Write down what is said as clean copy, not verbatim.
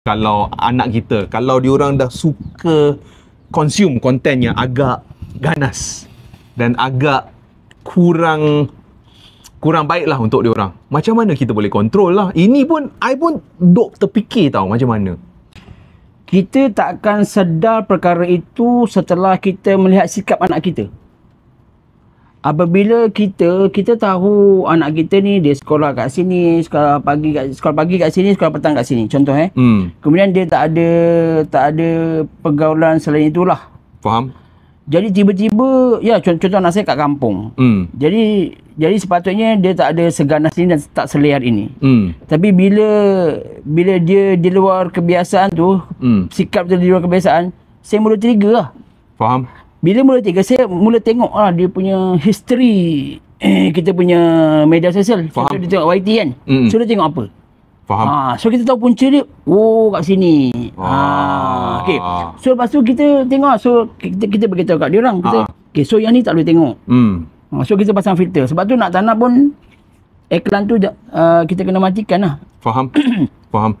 kalau anak kita, kalau diorang dah suka consume konten yang agak ganas dan agak kurang baik lah untuk diorang, macam mana kita boleh kontrol lah? Ini pun I pun duk terfikir tau macam mana. Kita tak akan sedar perkara itu setelah kita melihat sikap anak kita. Apabila kita tahu anak kita ni dia sekolah kat sini, sekolah pagi kat sini, sekolah petang kat sini, contoh kemudian dia tak ada pergaulan selain itulah. Faham? Jadi tiba-tiba, ya contoh anak saya kat kampung. Jadi sepatutnya dia tak ada seganas ini dan tak seliar ini. Tapi bila dia di luar kebiasaan tu, sikap dia di luar kebiasaan, saya mula trigger lah. Faham? Bila mula trigger, saya mula tengok lah dia punya history kita punya media sosial. Contoh dia tengok YT kan. So dia tengok apa? Faham? So kita tahu punca dia, kat sini. Okay. So lepas tu kita tengok, so kita beritahu kat dia orang, okay, so yang ni tak boleh tengok. So kita pasang filter. Sebab tu nak tak nak pun iklan tu kita kena matikan lah. Faham? Faham?